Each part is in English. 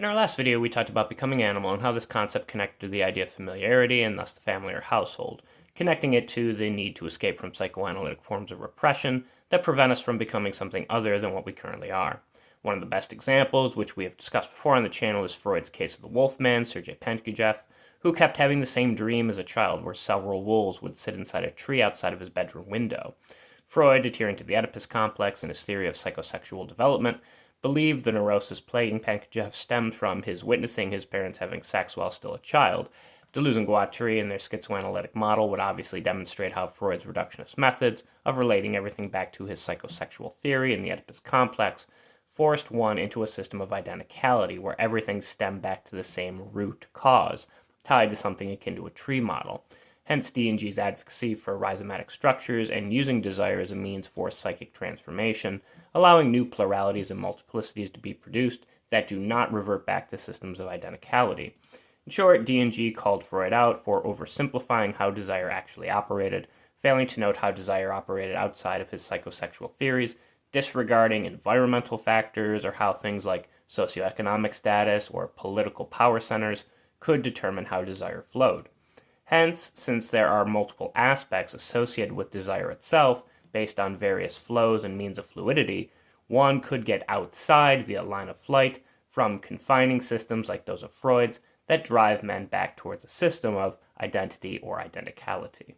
In our last video, we talked about becoming animal and how this concept connected to the idea of familiarity and thus the family or household, connecting it to the need to escape from psychoanalytic forms of repression that prevent us from becoming something other than what we currently are. One of the best examples, which we have discussed before on the channel, is Freud's case of the Wolfman, Sergei Pankejeff, who kept having the same dream as a child where several wolves would sit inside a tree outside of his bedroom window. Freud, adhering to the Oedipus complex and his theory of psychosexual development, believed the neurosis plaguing Pankejeff stemmed from his witnessing his parents having sex while still a child. Deleuze and Guattari in their schizoanalytic model would obviously demonstrate how Freud's reductionist methods of relating everything back to his psychosexual theory and the Oedipus complex forced one into a system of identicality where everything stemmed back to the same root cause, tied to something akin to a tree model. Hence D&G's advocacy for rhizomatic structures and using desire as a means for psychic transformation, allowing new pluralities and multiplicities to be produced that do not revert back to systems of identicality. In short, D&G called Freud out for oversimplifying how desire actually operated, failing to note how desire operated outside of his psychosexual theories, disregarding environmental factors or how things like socioeconomic status or political power centers could determine how desire flowed. Hence, since there are multiple aspects associated with desire itself, based on various flows and means of fluidity, one could get outside via line of flight from confining systems like those of Freud's that drive men back towards a system of identity or identicality.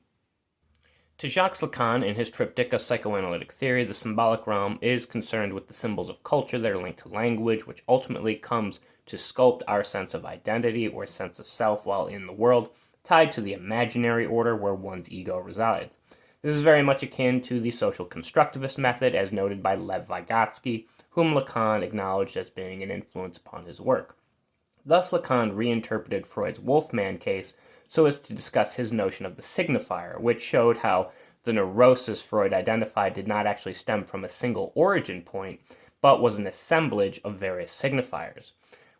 To Jacques Lacan, in his triptych of psychoanalytic theory, the symbolic realm is concerned with the symbols of culture that are linked to language, which ultimately comes to sculpt our sense of identity or sense of self while in the world, tied to the imaginary order where one's ego resides. This is very much akin to the social constructivist method as noted by Lev Vygotsky, whom Lacan acknowledged as being an influence upon his work. Thus, Lacan reinterpreted Freud's Wolfman case so as to discuss his notion of the signifier, which showed how the neurosis Freud identified did not actually stem from a single origin point, but was an assemblage of various signifiers.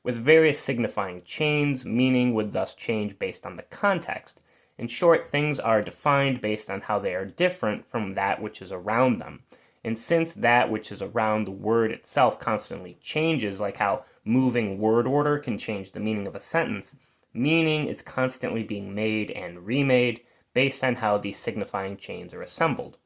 With various signifying chains, meaning would thus change based on the context. In short, things are defined based on how they are different from that which is around them. And since that which is around the word itself constantly changes, like how moving word order can change the meaning of a sentence, meaning is constantly being made and remade based on how these signifying chains are assembled.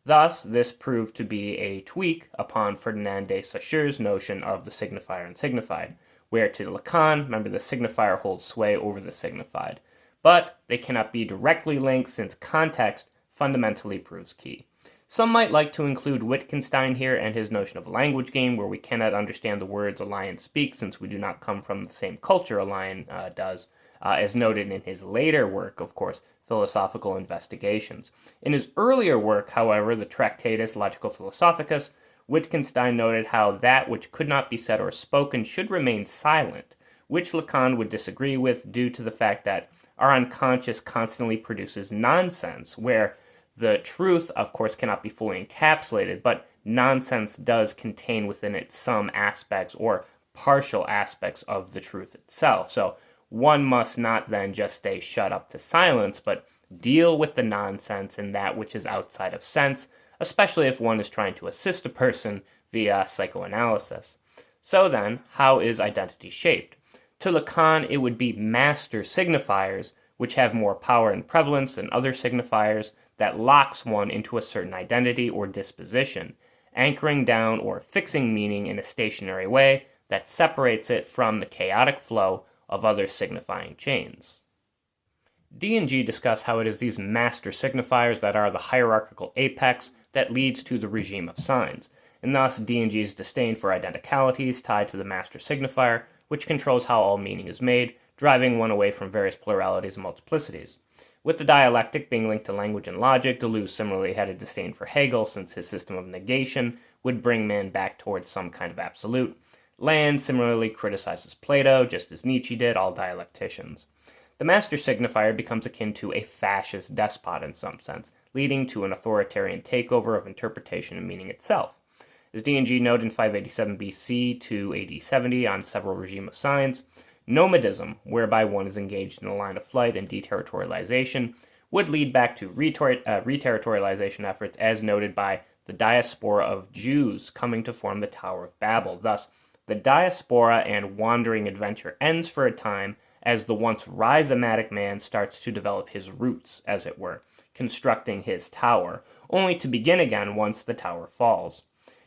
Thus, this proved to be a tweak upon Ferdinand de Saussure's notion of the signifier and signified, where to Lacan, remember, the signifier holds sway over the signified. But they cannot be directly linked since context fundamentally proves key. Some might like to include Wittgenstein here and his notion of a language game where we cannot understand the words a lion speaks since we do not come from the same culture a lion does, as noted in his later work, of course, Philosophical Investigations. In his earlier work, however, the Tractatus Logico Philosophicus, Wittgenstein noted how that which could not be said or spoken should remain silent, which Lacan would disagree with due to the fact that our unconscious constantly produces nonsense, where the truth, of course, cannot be fully encapsulated, but nonsense does contain within it some aspects or partial aspects of the truth itself. So one must not then just stay shut up to silence, but deal with the nonsense and that which is outside of sense, especially if one is trying to assist a person via psychoanalysis. So then, how is identity shaped? To Lacan, it would be master signifiers, which have more power and prevalence than other signifiers, that locks one into a certain identity or disposition, anchoring down or fixing meaning in a stationary way that separates it from the chaotic flow of other signifying chains. D&G discuss how it is these master signifiers that are the hierarchical apex that leads to the regime of signs, and thus D&G's disdain for identicalities tied to the master signifier, which controls how all meaning is made, driving one away from various pluralities and multiplicities. With the dialectic being linked to language and logic, Deleuze similarly had a disdain for Hegel since his system of negation would bring man back towards some kind of absolute. Land similarly criticizes Plato, just as Nietzsche did, all dialecticians. The master signifier becomes akin to a fascist despot in some sense, leading to an authoritarian takeover of interpretation and meaning itself. As D&G noted in 587 BC to AD 70 on several regime of signs, nomadism, whereby one is engaged in a line of flight and deterritorialization, would lead back to reterritorialization efforts as noted by the diaspora of Jews coming to form the Tower of Babel, thus the diaspora and wandering adventure ends for a time as the once rhizomatic man starts to develop his roots, as it were, constructing his tower, only to begin again once the tower falls.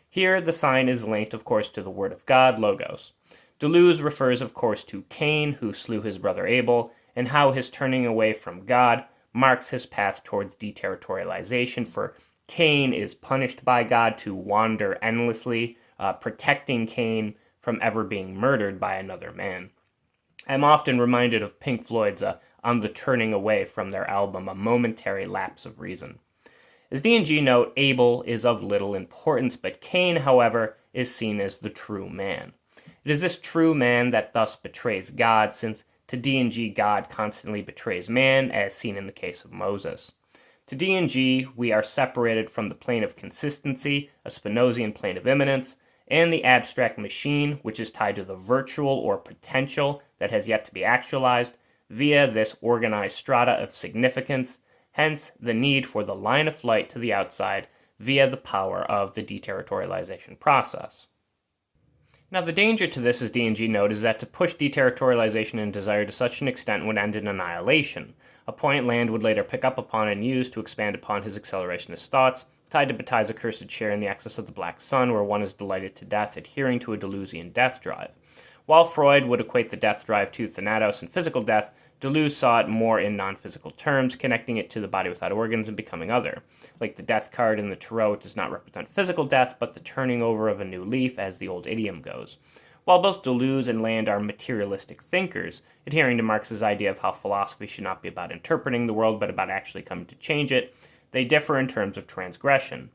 Here, the sign is linked, of course, to the Word of God, Logos. Deleuze refers, of course, to Cain, who slew his brother Abel, and how his turning away from God marks his path towards deterritorialization, for Cain is punished by God to wander endlessly, protecting Cain from ever being murdered by another man. I'm often reminded of Pink Floyd's On the Turning Away from their album A Momentary Lapse of Reason. As D&G note, Abel is of little importance, but Cain, however, is seen as the true man. It is this true man that thus betrays God, since to D&G God constantly betrays man, as seen in the case of Moses. To D&G, we are separated from the plane of consistency, a Spinozian plane of immanence, and the abstract machine, which is tied to the virtual or potential that has yet to be actualized, via this organized strata of significance, hence the need for the line of flight to the outside via the power of the deterritorialization process. Now, the danger to this, as D&G note, is that to push deterritorialization and desire to such an extent would end in annihilation, a point Land would later pick up upon and use to expand upon his accelerationist thoughts, tied to Bataille's accursed share in the excess of the black sun, where one is delighted to death, adhering to a Deleuzian death drive. While Freud would equate the death drive to thanatos and physical death, Deleuze saw it more in non-physical terms, connecting it to the body without organs and becoming other. Like the death card in the tarot, it does not represent physical death, but the turning over of a new leaf, as the old idiom goes. While both Deleuze and Land are materialistic thinkers, adhering to Marx's idea of how philosophy should not be about interpreting the world, but about actually coming to change it, they differ in terms of transgression.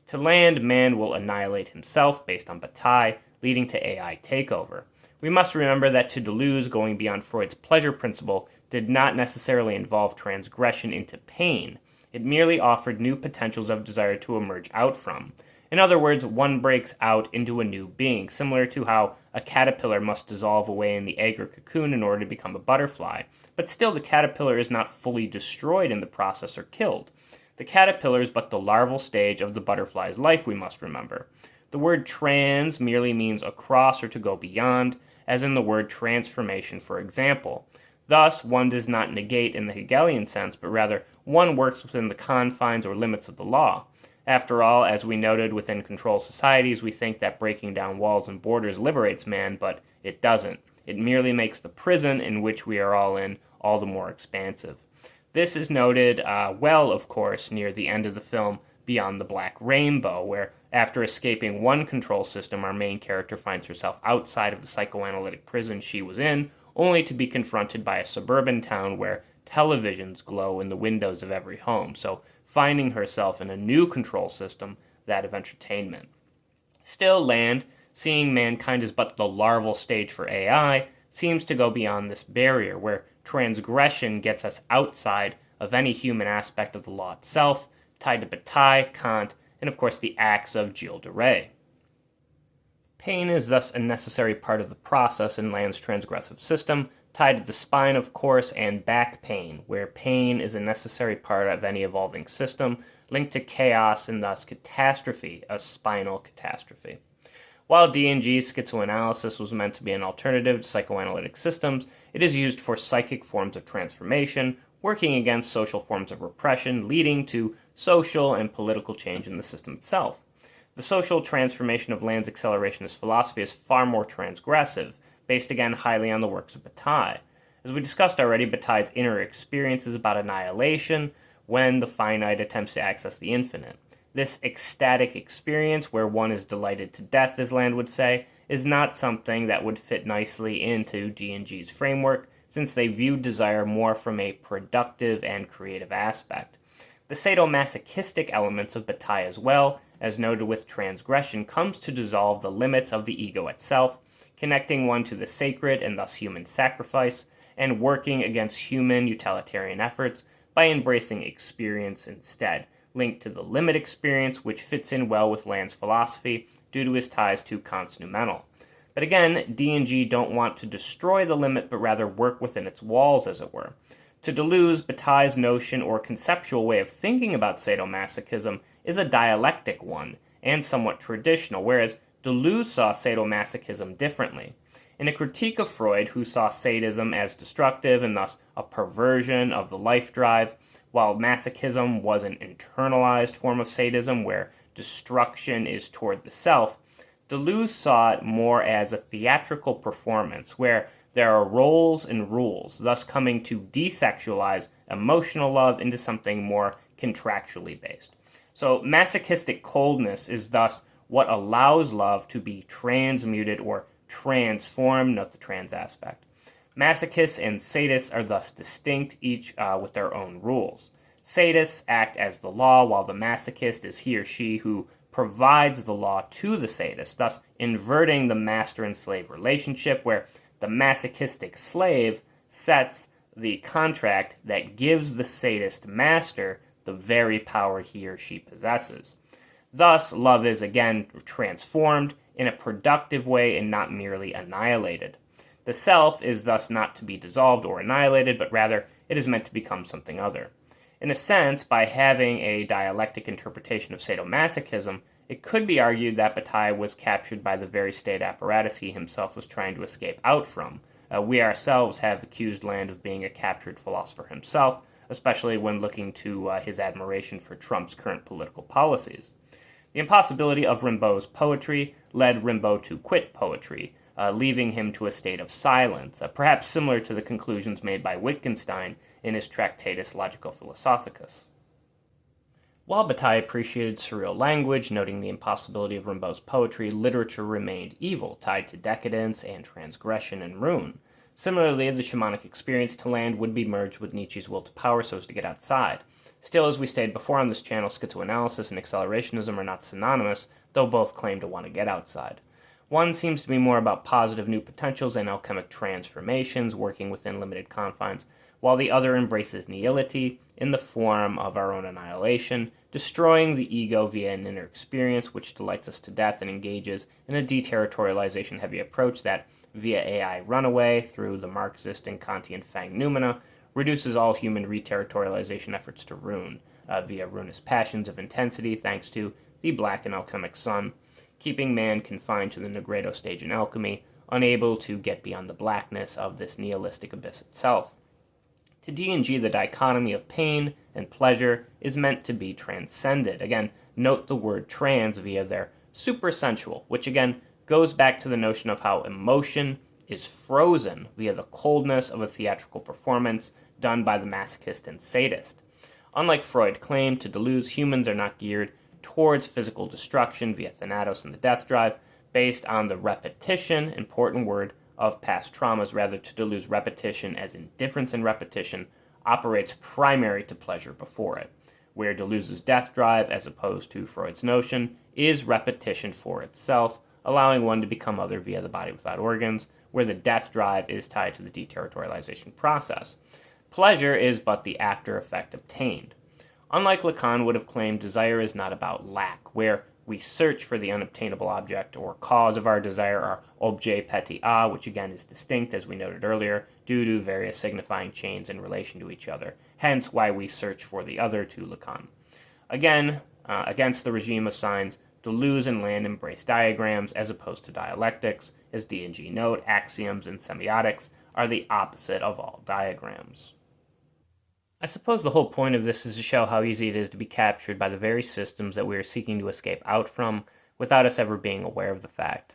To Land, man will annihilate himself based on Bataille, leading to AI takeover. We must remember that to Deleuze, going beyond Freud's pleasure principle did not necessarily involve transgression into pain. It merely offered new potentials of desire to emerge out from. In other words, one breaks out into a new being, similar to how a caterpillar must dissolve away in the egg or cocoon in order to become a butterfly. But still, the caterpillar is not fully destroyed in the process or killed. The caterpillar is but the larval stage of the butterfly's life, we must remember. The word trans merely means across or to go beyond, as in the word transformation, for example. Thus, one does not negate in the Hegelian sense, but rather one works within the confines or limits of the law. After all, as we noted within control societies, we think that breaking down walls and borders liberates man, but it doesn't. It merely makes the prison in which we are all in all the more expansive. This is noted well, of course, near the end of the film Beyond the Black Rainbow, where after escaping one control system, our main character finds herself outside of the psychoanalytic prison she was in, only to be confronted by a suburban town where televisions glow in the windows of every home, so finding herself in a new control system, that of entertainment. Still, Land, seeing mankind as but the larval stage for AI, seems to go beyond this barrier, where transgression gets us outside of any human aspect of the law itself, tied to Bataille, Kant, and of course the acts of Gilles de Rais. Pain is thus a necessary part of the process in Land's transgressive system, tied to the spine, of course, and back pain, where pain is a necessary part of any evolving system, linked to chaos and thus catastrophe, a spinal catastrophe. While D&G's schizoanalysis was meant to be an alternative to psychoanalytic systems, it is used for psychic forms of transformation, working against social forms of repression, leading to social and political change in the system itself. The social transformation of Land's accelerationist philosophy is far more transgressive, based again highly on the works of Bataille. As we discussed already, Bataille's inner experience is about annihilation when the finite attempts to access the infinite. This ecstatic experience, where one is delighted to death, as Land would say, is not something that would fit nicely into D&G's framework, since they view desire more from a productive and creative aspect. The sadomasochistic elements of Bataille as well, as noted with transgression, comes to dissolve the limits of the ego itself, connecting one to the sacred and thus human sacrifice, and working against human utilitarian efforts by embracing experience instead, linked to the limit experience, which fits in well with Land's philosophy due to his ties to Kant's noumenal. But again, D&G don't want to destroy the limit, but rather work within its walls, as it were. To Deleuze, Bataille's notion or conceptual way of thinking about sadomasochism is a dialectic one, and somewhat traditional, whereas Deleuze saw sadomasochism differently. In a critique of Freud, who saw sadism as destructive and thus a perversion of the life drive, while masochism was an internalized form of sadism where destruction is toward the self, Deleuze saw it more as a theatrical performance where there are roles and rules, thus coming to desexualize emotional love into something more contractually based. So masochistic coldness is thus what allows love to be transmuted or transformed, note the trans aspect. Masochists and sadists are thus distinct, each with their own rules. Sadists act as the law, while the masochist is he or she who provides the law to the sadist, thus inverting the master and slave relationship where the masochistic slave sets the contract that gives the sadist master the very power he or she possesses. Thus, love is again transformed in a productive way and not merely annihilated. The self is thus not to be dissolved or annihilated, but rather it is meant to become something other. In a sense, by having a dialectic interpretation of sadomasochism, it could be argued that Bataille was captured by the very state apparatus he himself was trying to escape out from. We ourselves have accused Land of being a captured philosopher himself, especially when looking to his admiration for Trump's current political policies. The impossibility of Rimbaud's poetry led Rimbaud to quit poetry, leaving him to a state of silence, perhaps similar to the conclusions made by Wittgenstein in his Tractatus Logico-Philosophicus. While Bataille appreciated surreal language, noting the impossibility of Rimbaud's poetry, literature remained evil, tied to decadence and transgression and ruin. Similarly, the shamanic experience to Land would be merged with Nietzsche's will to power so as to get outside. Still, as we stated before on this channel, schizoanalysis and accelerationism are not synonymous, though both claim to want to get outside. One seems to be more about positive new potentials and alchemic transformations, working within limited confines, while the other embraces nihility in the form of our own annihilation, destroying the ego via an inner experience which delights us to death and engages in a deterritorialization-heavy approach that, via AI runaway through the Marxist and Kantian Fang Noumena, reduces all human reterritorialization efforts to ruin, via ruinous passions of intensity thanks to the black and alchemic sun, keeping man confined to the nigredo stage in alchemy, unable to get beyond the blackness of this nihilistic abyss itself. To D&G, the dichotomy of pain and pleasure is meant to be transcended. Again, note the word trans via their supersensual, which again goes back to the notion of how emotion is frozen via the coldness of a theatrical performance done by the masochist and sadist. Unlike Freud claimed, to Deleuze, humans are not geared towards physical destruction via Thanatos and the death drive, based on the repetition, important word, of past traumas. Rather, to Deleuze, repetition as indifference and repetition operates primary to pleasure before it, where Deleuze's death drive, as opposed to Freud's notion, is repetition for itself, allowing one to become other via the body without organs, where the death drive is tied to the deterritorialization process. Pleasure is but the after effect obtained. Unlike Lacan would have claimed, desire is not about lack, where we search for the unobtainable object or cause of our desire, our objet petit a, which again is distinct, as we noted earlier, due to various signifying chains in relation to each other, hence why we search for the other to Lacan. Again, against the regime of signs, Deleuze and Land embrace diagrams as opposed to dialectics. As D&G note, axioms and semiotics are the opposite of all diagrams. I suppose the whole point of this is to show how easy it is to be captured by the very systems that we are seeking to escape out from without us ever being aware of the fact.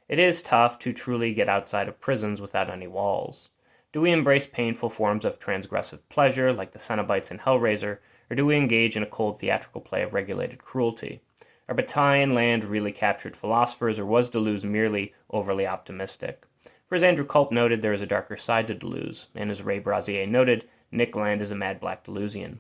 It is tough to truly get outside of prisons without any walls. Do we embrace painful forms of transgressive pleasure like the Cenobites in Hellraiser, or do we engage in a cold theatrical play of regulated cruelty? Are Bataille and Land really captured philosophers, or was Deleuze merely overly optimistic? For as Andrew Culp noted, there is a darker side to Deleuze, and as Ray Brazier noted, Nick Land is a mad black Deleuzian.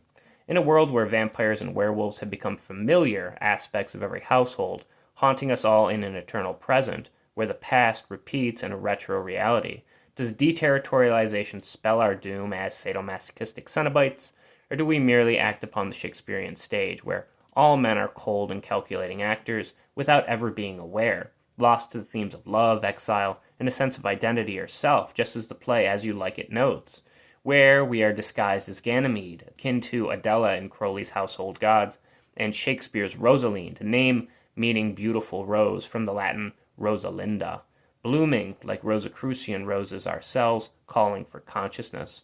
In a world where vampires and werewolves have become familiar aspects of every household, haunting us all in an eternal present, where the past repeats in a retro reality, does deterritorialization spell our doom as sadomasochistic Cenobites, or do we merely act upon the Shakespearean stage, where all men are cold and calculating actors without ever being aware, lost to the themes of love, exile, and a sense of identity or self, just as the play As You Like It notes, where we are disguised as Ganymede, akin to Adela in Crowley's Household Gods, and Shakespeare's Rosaline, to name meaning beautiful rose from the Latin rosa linda, blooming like Rosicrucian roses are cells calling for consciousness.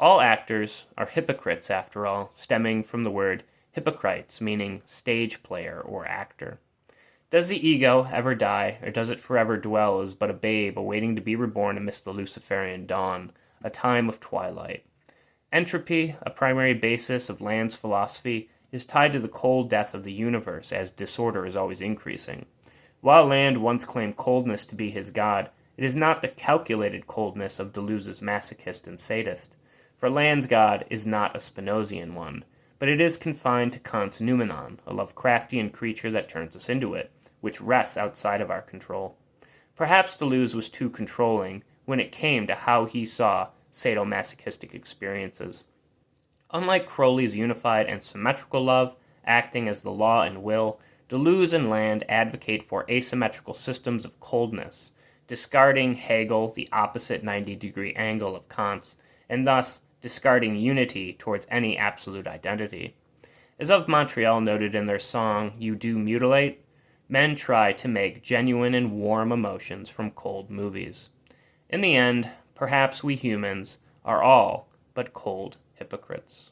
All actors are hypocrites, after all, stemming from the word hypocrites, meaning stage player or actor. Does the ego ever die, or does it forever dwell as but a babe awaiting to be reborn amidst the Luciferian dawn, a time of twilight? Entropy, a primary basis of Land's philosophy, is tied to the cold death of the universe, as disorder is always increasing. While Land once claimed coldness to be his god, it is not the calculated coldness of Deleuze's masochist and sadist. For Land's god is not a Spinozian one, but it is confined to Kant's noumenon, a Lovecraftian creature that turns us into it, which rests outside of our control. Perhaps Deleuze was too controlling when it came to how he saw sadomasochistic experiences. Unlike Crowley's unified and symmetrical love, acting as the law and will, Deleuze and Land advocate for asymmetrical systems of coldness, discarding Hegel, the opposite 90-degree angle of Kant's, and thus discarding unity towards any absolute identity. As of Montreal noted in their song You Do Mutilate, men try to make genuine and warm emotions from cold movies. In the end, perhaps we humans are all but cold hypocrites.